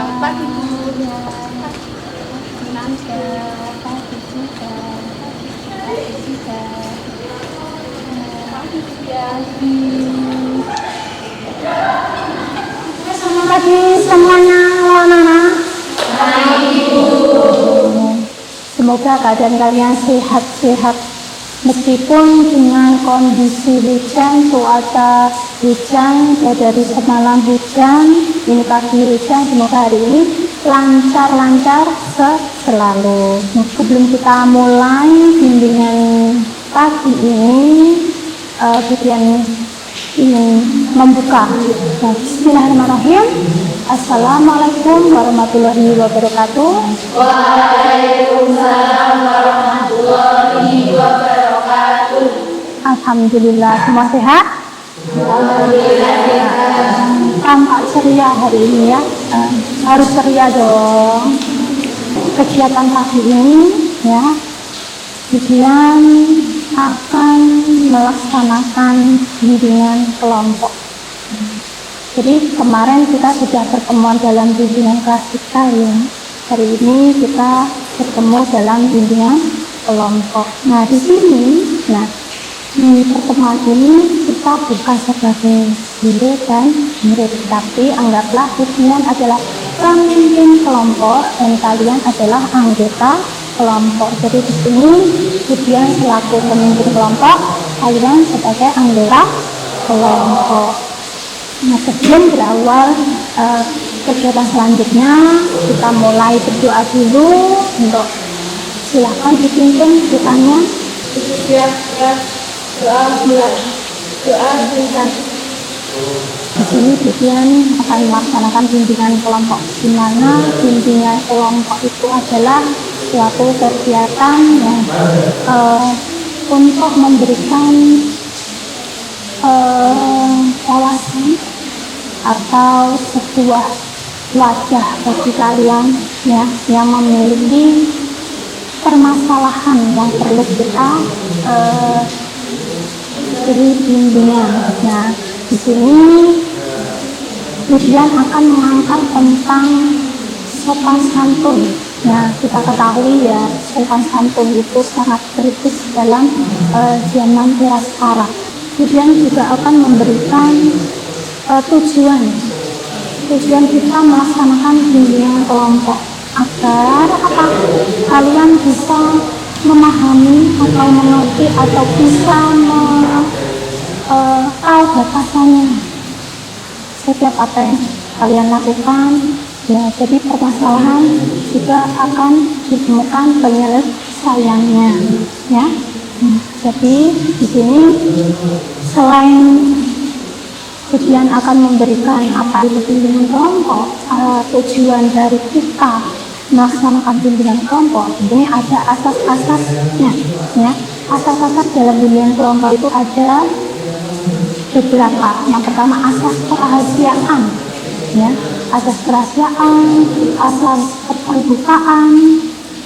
Pagi Bu. Selamat pagi semuanya, anak-anak. Semoga keadaan kalian sehat-sehat meskipun dengan kondisi hujan, cuaca hujan, dari semalam hujan, ini pagi hujan. Semoga hari ini lancar-lancar selalu. Sebelum kita mulai bimbingan pagi ini, bimbingan ingin membuka. Bismillahirrahmanirrahim. Assalamualaikum warahmatullahi wabarakatuh. Waalaikumsalam warahmatullahi wabarakatuh. Alhamdulillah, semua sehat. Alhamdulillah sehat. Tampak ceria hari ini ya. Harus ceria dong. Kegiatan pagi ini ya, kemudian akan melaksanakan bimbingan kelompok. Jadi kemarin kita sudah pertemuan dalam bimbingan kelas kita ya. Hari ini kita bertemu dalam bimbingan kelompok. Nah di sini, di pertemuan ini kita bukan sebagai guru dan murid, tapi anggaplah kalian adalah pemimpin kelompok dan kalian adalah anggota kelompok. Jadi di sini kemudian selaku pemimpin kelompok, kalian sebagai anggota kelompok. Nah, sebelum berawal kegiatan selanjutnya, kita mulai berdoa dulu. Untuk silakan dipimpin doanya. Doa berikan. Di sini kemudian akan melaksanakan bimbingan kelompok, di mana bimbingan kelompok itu adalah suatu kegiatan yang untuk memberikan wawasan atau sebuah wajah bagi kalian ya, yang memiliki permasalahan yang perlu kita beri bimbingan. Nah, di sini kemudian akan mengangkat tentang sopan santun. Nah, kita ketahui ya, sopan santun itu sangat kritis dalam zaman era sekarang. Kemudian juga akan memberikan tujuan kita melaksanakan bimbingan kelompok agar kalian bisa memahami atau mengerti atau bisa tahu batasannya setiap apa yang kalian lakukan ya. Jadi permasalahan juga akan ditemukan penyelesaiannya ya. Jadi di sini selain kemudian akan memberikan apa itu bimbingan kelompok, tujuan dari kita melaksanakan bimbingan kelompok ini ada asas-asasnya ya. Asas-asas dalam bimbingan kelompok itu ada beberapa. Yang pertama asas kerahasiaan ya, asas kerahasiaan, asas keterbukaan,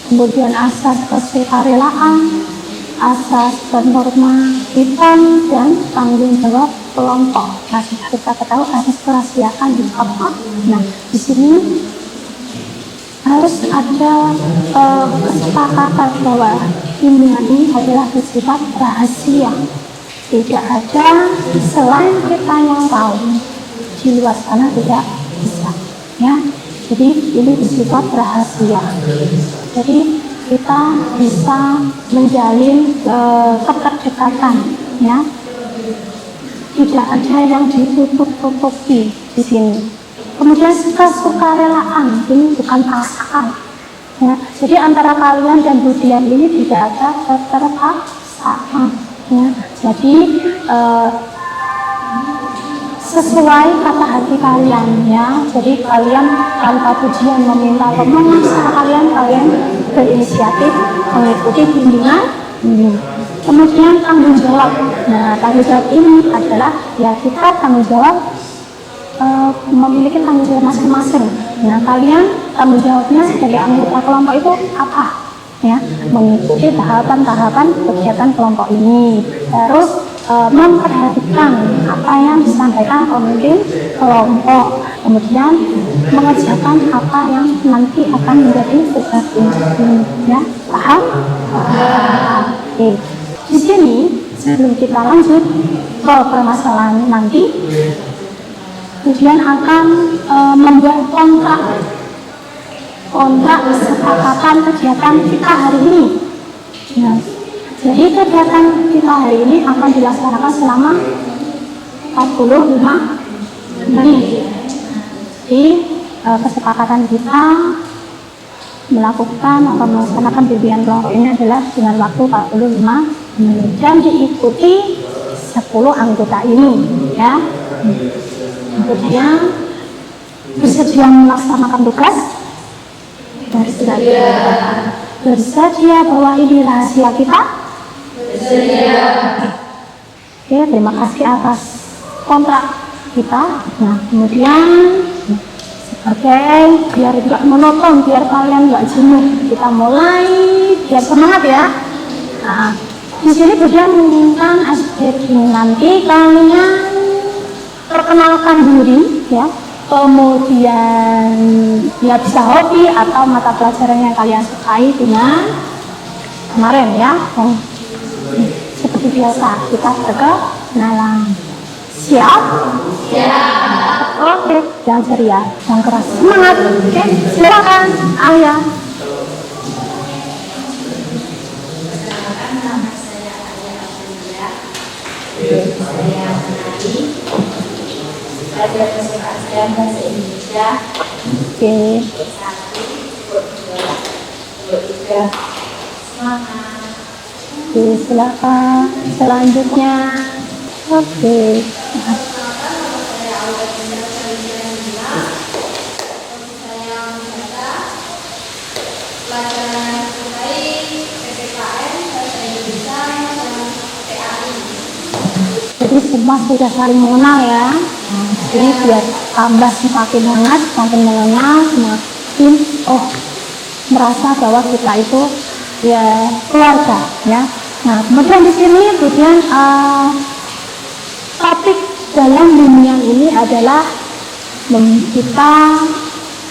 kemudian asas kesukarelaan, asas kenormatifitan dan tanggung jawab kelompok. Nah, kita ketahui asas kerahasiaan itu apa? Nah, di sini harus ada kesepakatan bahwa bimbingan ini adalah bersifat rahasia. Tidak ada selain kita yang tahu, di luar sana tidak bisa ya. Jadi ini bersifat rahasia. Jadi kita bisa menjalin keterikatan ya. Tidak ada yang ditutup-tutupi di sini. Kemudian kesukarelaan ini bukan paksaan ya. Jadi antara kalian dan Budian ini tidak ada keterpaksaan ya. Jadi sesuai kata hati kalian ya. Jadi kalian tanpa pujian meminta atau memaksa, kalian berinisiatif mengikuti bimbingan ini. Kemudian tanggung jawab. Nah, tanggung jawab ini adalah ya kita tanggung jawab memiliki tanggung jawab masing-masing. Nah, kalian tanggung jawabnya sebagai anggota kelompok itu apa? Ya, mengikuti tahapan-tahapan kegiatan kelompok ini. Terus memperhatikan apa yang disampaikan pemimpin kelompok, kemudian mengerjakan apa yang nanti akan menjadi tugas ya, paham? Oke. Di sini sebelum kita lanjut ke permasalahan nanti, kemudian akan membuat kontrak kesepakatan kegiatan kita hari ini. Nah, jadi kegiatan kita hari ini akan dilaksanakan selama 45 menit. Jadi kesepakatan kita melakukan atau melaksanakan bimbingan kelompok ini adalah dengan waktu 45 menit dan diikuti 10 anggota ini, ya. Kemudian bersedia melaksanakan tugas? Bersedia bahwa ini rahasia kita? Bersedia. Oke, terima kasih atas kontrak kita. Nah, kemudian biar tidak monoton, biar kalian nggak jenuh, kita mulai biar semangat ya. Nah, di sini Bunda menginginkan aspek ini nanti kalian perkenalkan diri ya, kemudian ya bisa hobi atau mata pelajaran yang kalian sukai dengan kemarin ya. Seperti biasa kita perkenalan. Siap? Siap. Oke, jangan ceria, jangan keras, semangat. Oke, silakan Ayah. Nama saya Ayah Amelia. Saya menari. Belajar bahasa Indonesia. Oke. 1, 2, 3. Semangat. Oke, silakan. Selanjutnya. Oke. Jadi semua sudah saling mengenal ya. Jadi biar tambah semakin hangat, semakin mengenal, semakin merasa bahwa kita itu ya keluarga ya. Nah, kemudian di sini kemudian topik dalam bimbingan ini adalah kita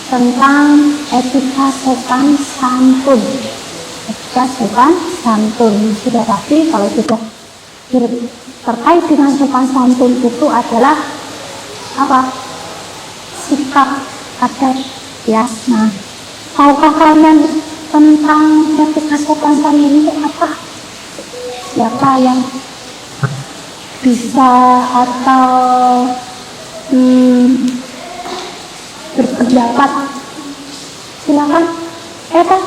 tentang etika sopan santun. Etika sopan santun sudah pasti kalau sudah terkait dengan sopan santun itu adalah apa? Sikap adat ya. Nah, tahukah kalian tentang etika sopan santun itu apa? Siapa yang bisa atau berpendapat? Silakan. Eva.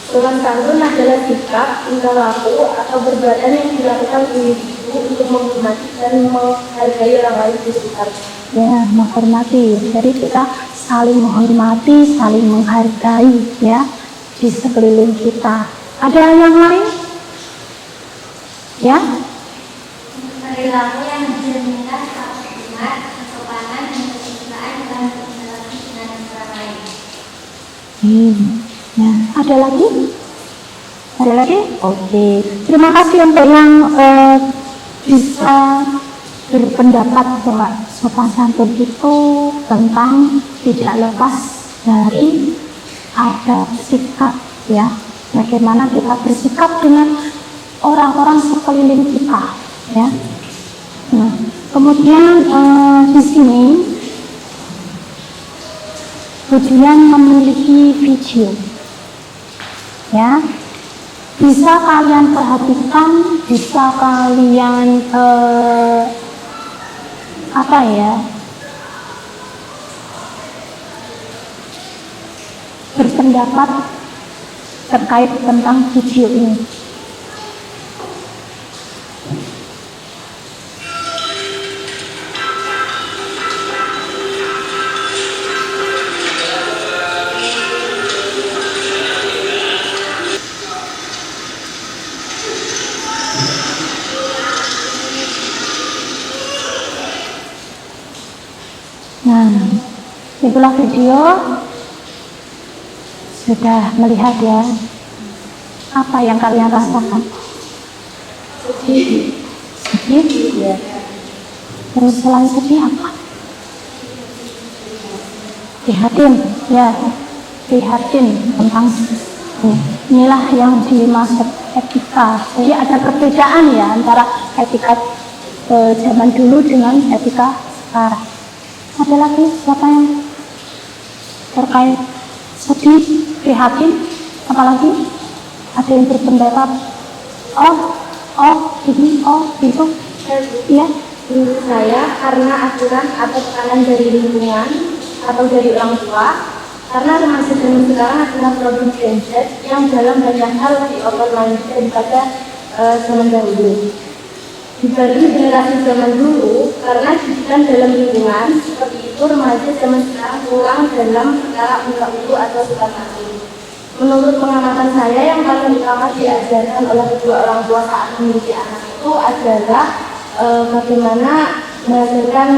Sopan santun adalah sikap, tingkah laku, atau perbuatan yang dilakukan individu untuk menghormati dan menghargai orang lain di sekitar. Ya, menghormati. Jadi kita saling menghormati, saling menghargai ya di sekeliling kita. Ada yang lain? Ya? Perilaku yang mencerminkan keagungan, kesopanan, dan kesucian dalam berinteraksi dengan orang lain. Ya, ada lagi? Ada lagi? Oke. Terima kasih untuk yang bisa berpendapat bahwa sopan santun itu tentang tidak lepas dari adab sikap ya. Bagaimana kita bersikap dengan orang-orang sekeliling kita ya. Nah, kemudian di sini kemudian memiliki video ya, bisa kalian perhatikan, bisa kalian apa ya, berpendapat terkait tentang video ini. Nah, itulah video. Sudah melihat ya, apa yang kalian rasakan? sedih ya. Terus selain sedih apa? Prihatin ya, prihatin tentang inilah yang dimaksud etika. Jadi ada perbedaan ya antara etika zaman dulu dengan etika sekarang. Ada lagi siapa yang terkait sedih, prihatin, apalagi ada yang berpendapat gitu ya. Menurut saya karena aturan atau tekanan dari lingkungan atau dari orang tua, karena remaja zaman sekarang adalah produk genset yang dalam banyak hal lebih open minded daripada zaman dahulu. Dibanding generasi zaman dulu, karena didikan dalam lingkungan seperti itu, remaja zaman sekarang kurang dalam perkara unggah-ungguh atau suka hati. Menurut pengamatan saya, yang paling utama diajarkan oleh kedua orang tua saat memiliki anak itu adalah bagaimana mengajarkan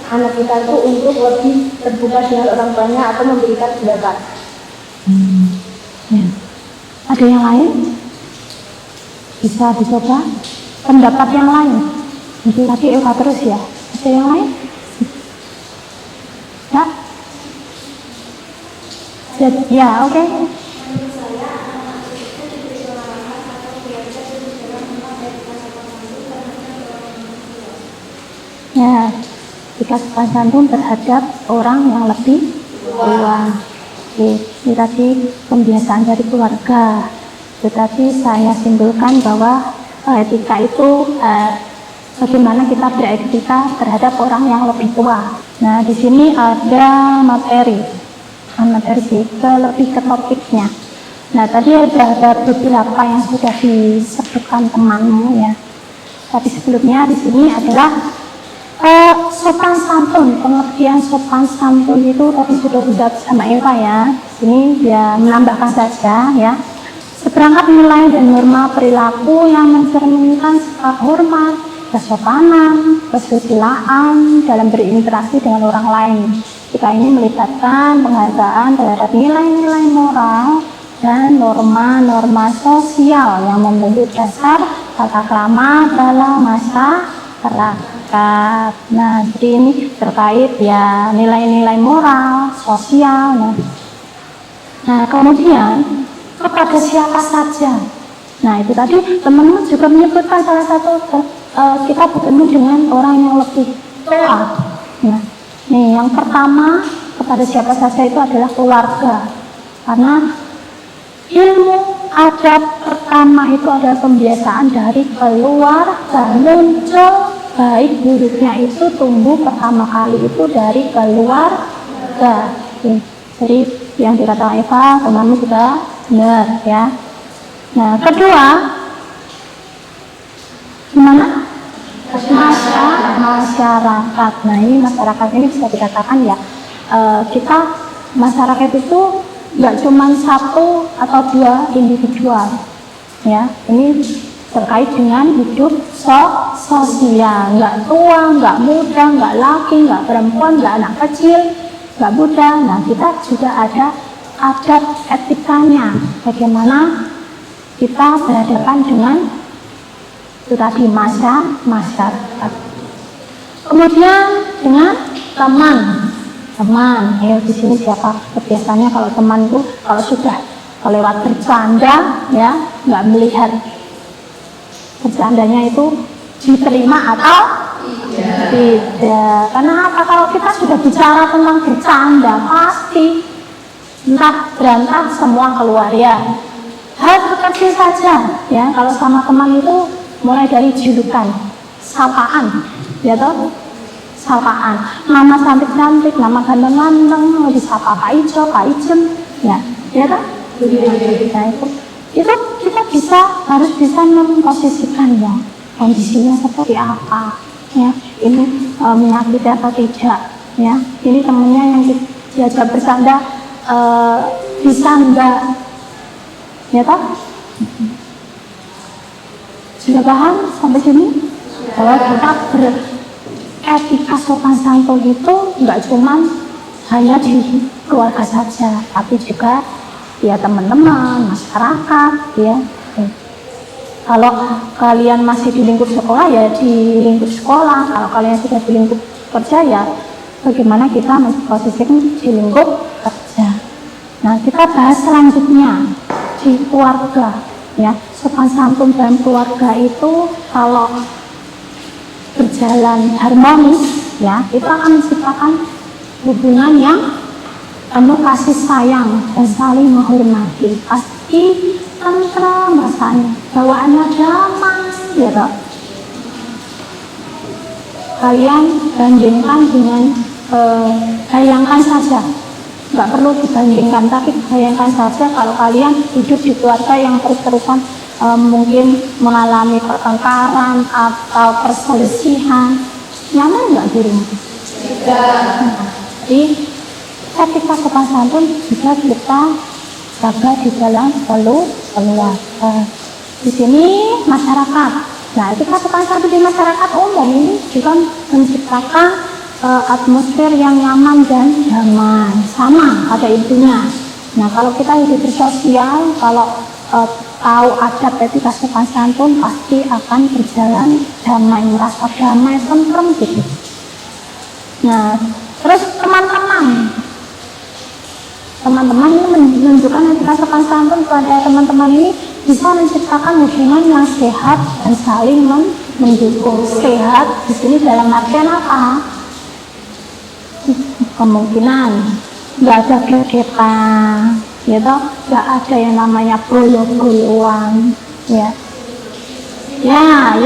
anak kita itu untuk lebih terbuka dengan orang tuanya atau memberikan pendapat. Ya. Ada yang lain? Bisa dicoba pendapat yang lain. Nanti tadi Eva terus ya. Ada yang lain? Ya? Ya, oke. Ya, jika sopan santun terhadap orang yang lebih tua. Ini tadi pembiasaan dari keluarga. Tetapi saya simpulkan bahwa etika itu bagaimana kita beretika terhadap orang yang lebih tua. Nah, di sini ada materi sih, lebih ke topiknya. Nah, tadi ada beberapa yang sudah disebutkan temanmu ya. Tapi sebelumnya di sini adalah sopan santun. Pengertian sopan santun itu tadi sudah dijawab sama Eva ya. Ini dia menambahkan saja ya. Seperangkat nilai dan norma perilaku yang mencerminkan sikap hormat, kesopanan, kesusilaan dalam berinteraksi dengan orang lain. Jika ini melibatkan penghargaan terhadap nilai-nilai moral dan norma-norma sosial yang membentuk dasar tata krama dalam masyarakat. Nah, jadi ini terkait ya nilai-nilai moral, sosial. Nah, kemudian kepada siapa saja. Nah, itu tadi teman-teman juga menyebutkan salah satu kita bertemu dengan orang yang lebih tua. Nah, nih yang pertama kepada siapa saja itu adalah keluarga. Karena ilmu adab pertama itu adalah pembiasaan dari keluarga. Muncul baik buruknya itu tumbuh pertama kali itu dari keluarga. Jadi yang dikatakan Eva, temanmu juga benar ya. Nah, kedua, gimana? Masyarakat. Nah, ini masyarakat ini bisa dikatakan ya, kita masyarakat itu nggak cuma satu atau dua individual ya. Ini terkait dengan hidup sosial, nggak tua, nggak muda, nggak laki, nggak perempuan, nggak anak kecil, nggak muda. Nah, kita juga ada adab etikanya, bagaimana kita berhadapan dengan itu tadi masyarakat. Kemudian dengan teman. Ayo di sini siapa? Biasanya kalau teman itu kalau sudah lewat bercanda ya, nggak melihat bercandanya itu diterima atau tidak. Karena apa? Kalau kita sudah bicara tentang bercanda pasti entah berantah semua keluar ya. Hal kecil saja ya, kalau sama teman itu mulai dari julukan, sapaan ya toh, sapaan, nama cantik-cantik, nama ganteng-ganteng, disapa Pak Ijo, Pak Ijem ya toh. Nah, itu kita harus bisa memposisikan ya kondisinya seperti apa ya, ini menyakiti atau tidak ya, ini temennya yang diajak bercanda bisa enggak ya toh. Sudah paham sampai sini bahwa kita beretika sopan santun itu enggak cuma hanya di keluarga saja, tapi juga ya teman-teman, masyarakat ya. Kalau kalian masih di lingkup sekolah ya di lingkup sekolah, kalau kalian sudah di lingkup kerja ya bagaimana kita memposisikan di lingkup kerja. Nah, kita bahas selanjutnya di keluarga ya. Sopan santun dalam keluarga itu kalau berjalan harmonis ya, itu akan menciptakan hubungan yang penuh kasih sayang dan saling menghormati. Pasti tentram rasanya, bawaannya damai gitu. Kalian bandingkan dengan bayangkan saja, nggak perlu dibandingkan, tapi bayangkan saja kalau kalian hidup di keluarga yang terus-terusan mungkin mengalami pertengkaran atau perselisihan, nyaman nggak di rumah? Jadi etika sopan santun juga kita jaga di dalam keluarga. Di sini masyarakat. Nah, etika sopan santun di masyarakat umum ini juga menciptakan atmosfer yang nyaman dan damai. Sama ada intinya. Nah, kalau kita hidup bersosial, kalau tahu adab etika sopan santun pasti akan berjalan damai, merasa damai, tentrem gitu. Nah, terus teman-teman ini menunjukkan etika sopan santun pada teman-teman ini bisa menciptakan hubungan yang sehat dan saling mendukung. Sehat di sini dalam artian apa? Kemungkinan nggak ada gegetan, ya toh, nggak ada yang namanya gulu-guluan, ya. Ya,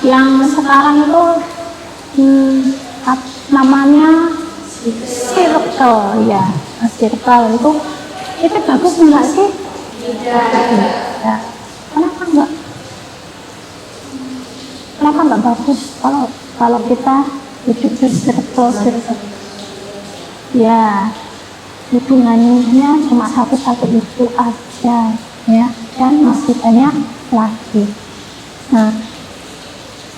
yang sekarang itu namanya circle, ya. Circle itu bagus enggak sih? Tidak. Ya. Kenapa enggak bagus kalau kita hidup circle? Ya, hubungannya cuma satu-satu itu aja, ya, dan masih banyak lagi. Nah,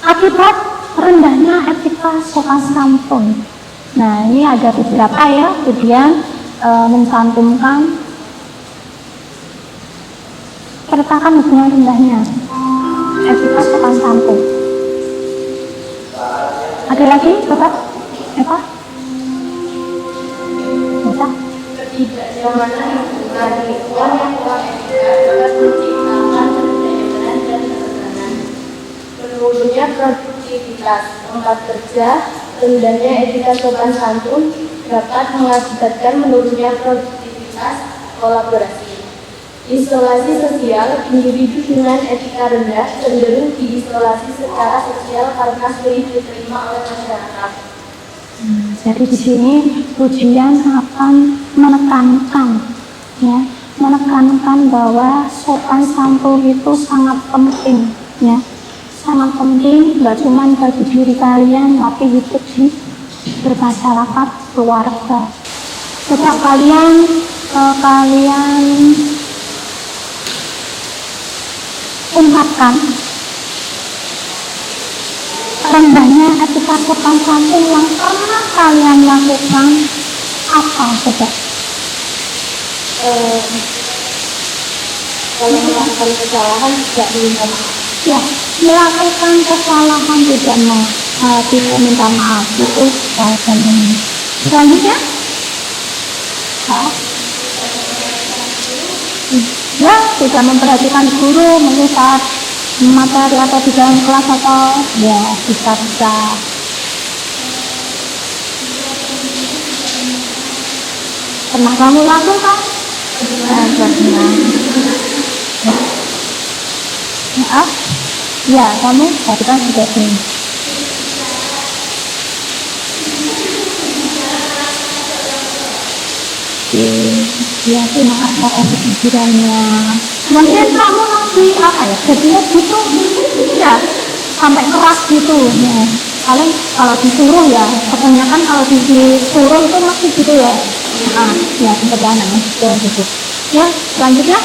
akibat rendahnya etika sopan santun. Nah, ini ada beberapa ya, kemudian mencantumkan pertakan hubungan rendahnya etika sopan santun. Ada lagi, Bapak? Apa? Bisa? Ketidaknyamanan hubungan lingkungan yang kurang etika dapat menciptakan ketidaknyamanan dan ketekanan. Menurunnya produktivitas tempat kerja, rendahnya etika sopan santun dapat mengakibatkan menurunnya produktivitas kolaborasi. Isolasi sosial, individu dengan etika rendah cenderung diisolasi secara sosial karena sulit diterima oleh masyarakat. Jadi di sini ujian akan menekankan bahwa sopan santun itu sangat penting, ya, sangat penting, nggak cuma bagi diri kalian, tapi hidup di bermasyarakat keluarga. Setiap kalian ungkapkan rendahnya etika sopan santun yang pernah kalian lakukan apa coba? Kalau melakukan kesalahan tidak minta maaf. Ya, melakukan kesalahan tidak minta maaf itu bahasan ini. Selanjutnya, ya, tidak memperhatikan guru mungkin saat materi atau di dalam kelas atau ya bisa pernah kamu lakukan? Pernah. Ya, kamu tadi kan sudah ini. Ya, terima kasih atas pikirannya. Mungkin kamu nanti jadinya gitu, ya, sampai keras gitu, ya. Paling kalau disuruh ya, kebanyakan kalau disuruh itu masih gitu ya. Ya, sederhana gitu. Ya, selanjutnya.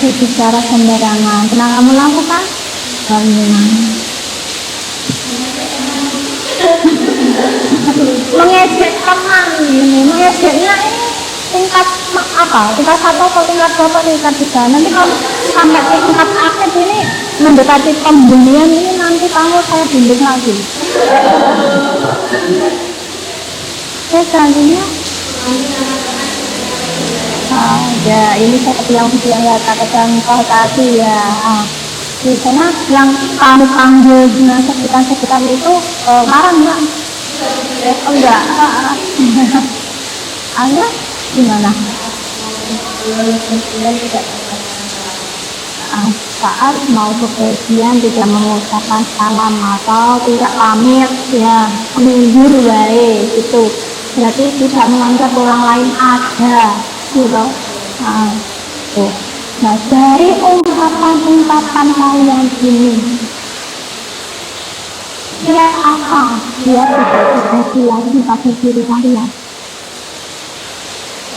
Bicara sembarangan, pernah kamu lakukan? Mengejek teman ini, mengejeknya ini tingkat tingkat 1 atau tingkat 2 atau tingkat 3. Nanti kalau sampai tingkat akhir ini mendekati pembelian ini, nanti kamu saya bimbing lagi. Oke, selanjutnya ya ini seperti yang saya katakan tadi ya. Di sana yang kamu panggil dengan sebutan-sebutan itu marah enggak? Enggak. Anda gimana? Saat mau bepergian tidak mengucapkan salam atau tidak pamit ya, mundur baik itu berarti tidak menganggap orang lain ada gitu. Nah, dari ungkapan-ungkapan kalian ini, dia apa? Dia tidak terjadi lagi pada diri kalian.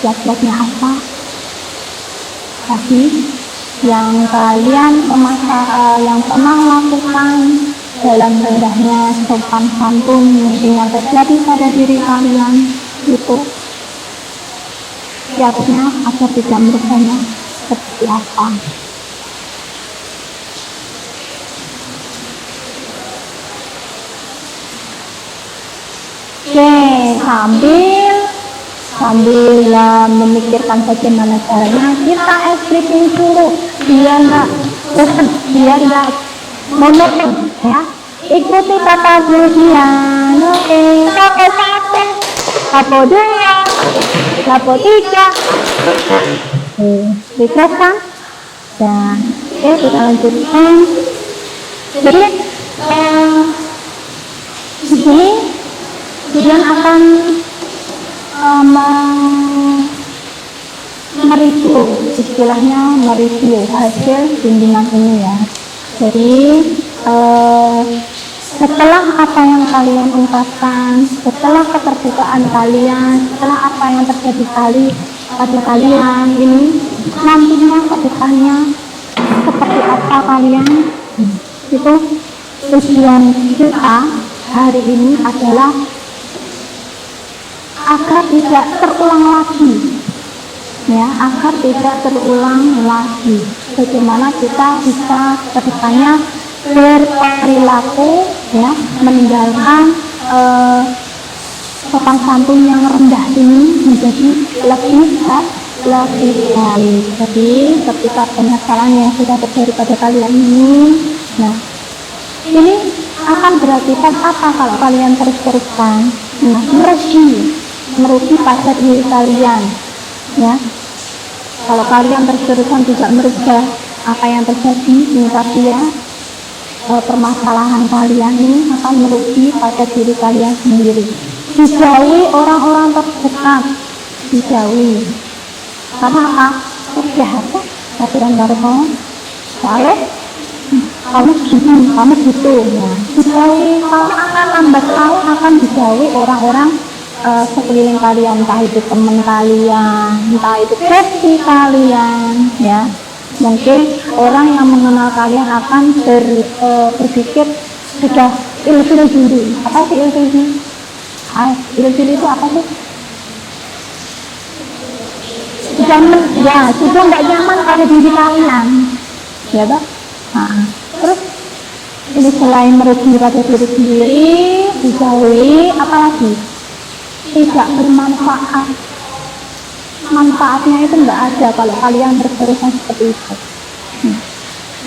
Jadinya apa? Tapi yang kalian yang pernah lakukan dalam rendahnya sopan santun yang terjadi pada diri kalian itu, siapnya agar tidak merubahnya seperti apa. Oke, sambil memikirkan bagaimana caranya, kita explication dulu biar nggak monoton ya. Ikuti kata pujian. Oke, lapo 1, lapo 2, lapo 3. Refresh kan? Dan kita lanjutkan. Jadi di sini kemudian akan mereview, istilahnya mereview hasil bimbingan ini ya. Jadi setelah apa yang kalian ungkapkan, setelah keterbukaan kalian, setelah apa yang terjadi pada kalian ini, nantinya ke depannya seperti apa kalian, itu tujuan kita hari ini adalah agar tidak terulang lagi ya, agar tidak terulang lagi bagaimana kita bisa kedepannya berperilaku ya, meninggalkan sopan santun yang rendah ini menjadi lebih baik. Jadi ketika penyesalan yang sudah terjadi pada kalian ini, nah ini akan berakibat apa kalau kalian terus-terusan merugi pada diri kalian ya. Kalau kalian terus-terusan tidak merubah apa yang terjadi ini tadi ya, permasalahan kalian ini akan merugi pada diri kalian sendiri. Dijauhi orang-orang terdekat, dijauhi. Karena apa? Udah apa? Aturan baru soalnya kamu gitu ya. Dijauhi, kamu akan lambat laun akan dijauhi orang-orang sekeliling kalian, entah itu teman kalian, entah itu bestie kalian ya. Mungkin orang yang mengenal kalian akan berpikir sudah ilfil dulu. Apa sih ilfil? Ilfil itu apa sih? Sudah nggak nyaman pada diri kalian ya toh. Terus ini selain merugi pada diri sendiri, dijauhi, apalagi tidak bermanfaat. Manfaatnya itu nggak ada kalau kalian terus-terusan seperti itu.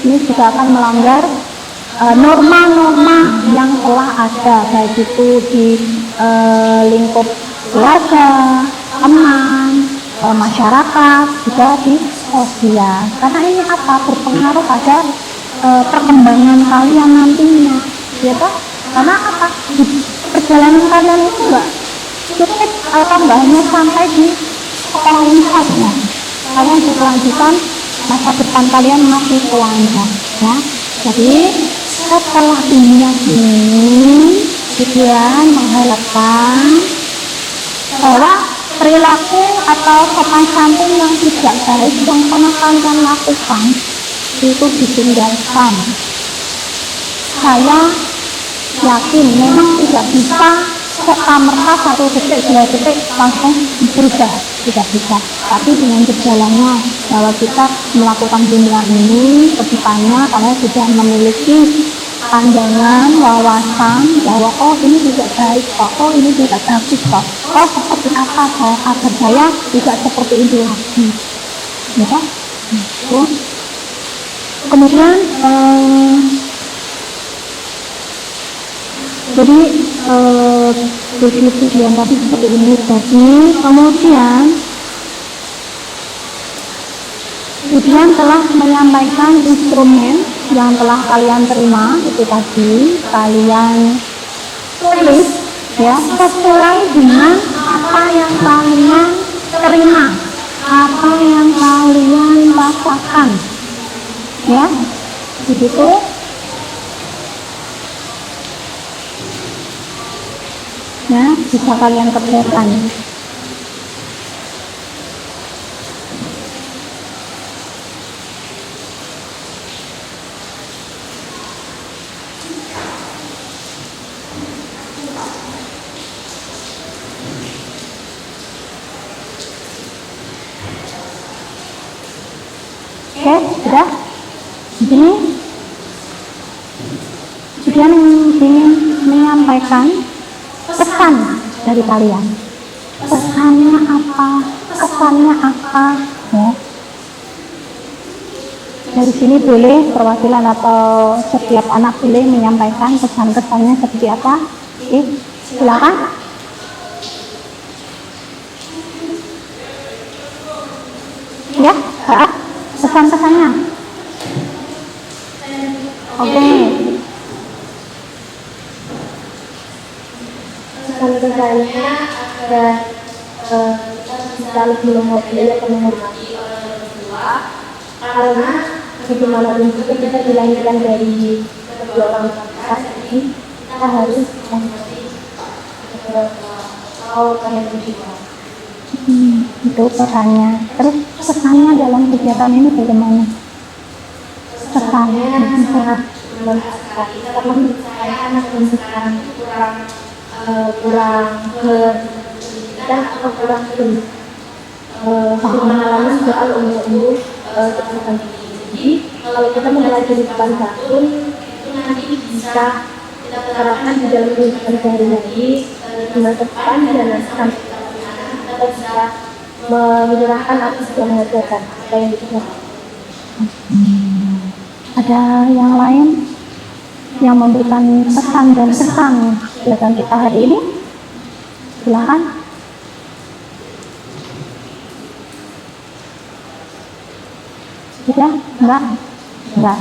Ini juga akan melanggar norma-norma yang telah ada, baik itu di lingkup keluarga, teman, masyarakat, juga di sosial. Karena ini apa? Berpengaruh pada perkembangan kalian nantinya, ya toh? Karena apa? Di perjalanan kalian itu enggak cukup nggak hanya sampai di sekolah ini saja. Kalian berkelanjutan, masa depan kalian masih panjang, ya. Jadi setelah ini tujuan mengharapkan bahwa perilaku atau sopan santun yang tidak baik yang pernah kalian lakukan itu ditinggalkan. Saya yakin memang tidak bisa serta-merta 1 detik 2 detik langsung berubah, tidak bisa. tapi dengan berjalannya bahwa kita melakukan bimbingan ini kedepannya kalian sudah memiliki pandangan, wawasan bahwa oh ini tidak baik kok, oh ini tidak bagus kok, oh seperti apa agar saya tidak seperti itu lagi, ya. Kemudian jadi diskusi yang tadi seperti ini. Jadi kemudian telah menyampaikan instrumen yang telah kalian terima itu tadi kalian tulis ya sesuai dengan apa yang kalian terima, apa yang kalian rasakan, ya begitu. Ya, bisa kalian kerjakan. Oke, sudah. Ini kemudian ingin menyampaikan pesan dari kalian. Pesannya apa? Kesannya apa? Ya. Dari sini boleh perwakilan atau setiap anak boleh menyampaikan pesan-kesannya seperti apa? Oke, silakan. Ya, pesan-pesannya. Oke. Pesan-pesannya agar kita bisa lebih menghargai dan menghormati orang tua, karena bagaimanapun juga kita dilahirkan dari kedua orang tua kita, jadi kita harus menghormati kedua orang tua atau kalian juga. Itu pesannya. Terus pesannya dalam kegiatan ini bagaimana? Pesannya sangat bermanfaat sekali karena menurut saya anak zaman sekarang itu kurang berpendidikan atau kurang mengalami soal umur kesehatan tinggi. Jadi kalau kita mempelajari depan santun itu nanti bisa kita terapkan di dalam kehidupan sehari-hari di masa depan dan nanti sampai kita punya anak kita bisa menyerahkan atau juga mengajarkan apa yang kita lakukan. Ada yang lain yang memberikan pesan dan kesan kegiatan kita hari ini? Silakan. Sudah? Enggak.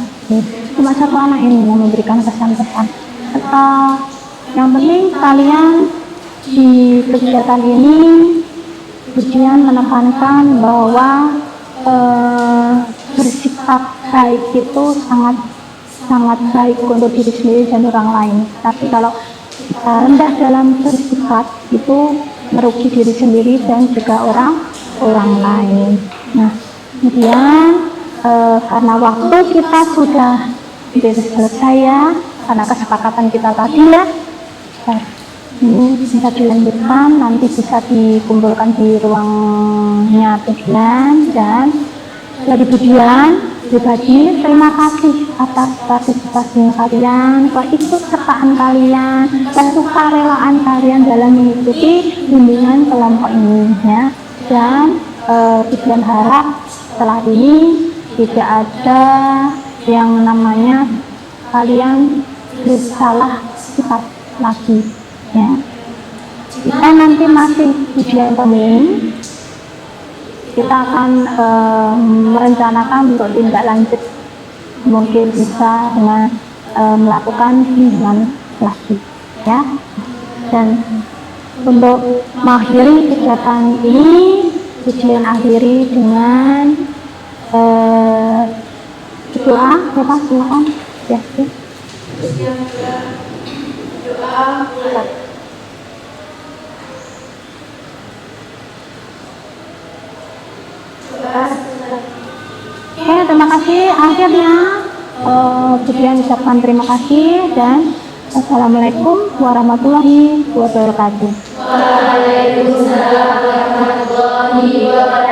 Cuma satu anak ini yang memberikan pesan-pesan. Yang penting kalian di kegiatan ini Ujian menekankan bahwa bersikap baik itu sangat baik untuk diri sendiri dan orang lain. Tapi kalau kita rendah dalam bersikap itu merugi diri sendiri dan juga orang lain. Nah, kemudian karena waktu kita sudah selesai ya, karena kesepakatan kita tadi ya. Ini bisa dilanjutkan, nanti bisa dikumpulkan di ruangnya tujuan. Dan dari Budian pribadi terima kasih atas partisipasi kalian, keikutsertaan kalian, kesukarelaan kalian dalam mengikuti bimbingan kelompok ini ya. Dan Budian harap setelah ini tidak ada yang namanya kalian bersalah sifat lagi ya. Kita nanti masih ujian pemilih, kita akan merencanakan untuk tindak lanjut, mungkin bisa dengan melakukan bimbingan lagi ya. Dan untuk mengakhiri kegiatan ini, ujian akhiri dengan doa. Bapak silakan ya. Doa bulat. Oke, terima kasih. Akhirnya Budian ucapkan terima kasih dan Assalamualaikum warahmatullahi wabarakatuh. Waalaikumsalam warahmatullahi wabarakatuh.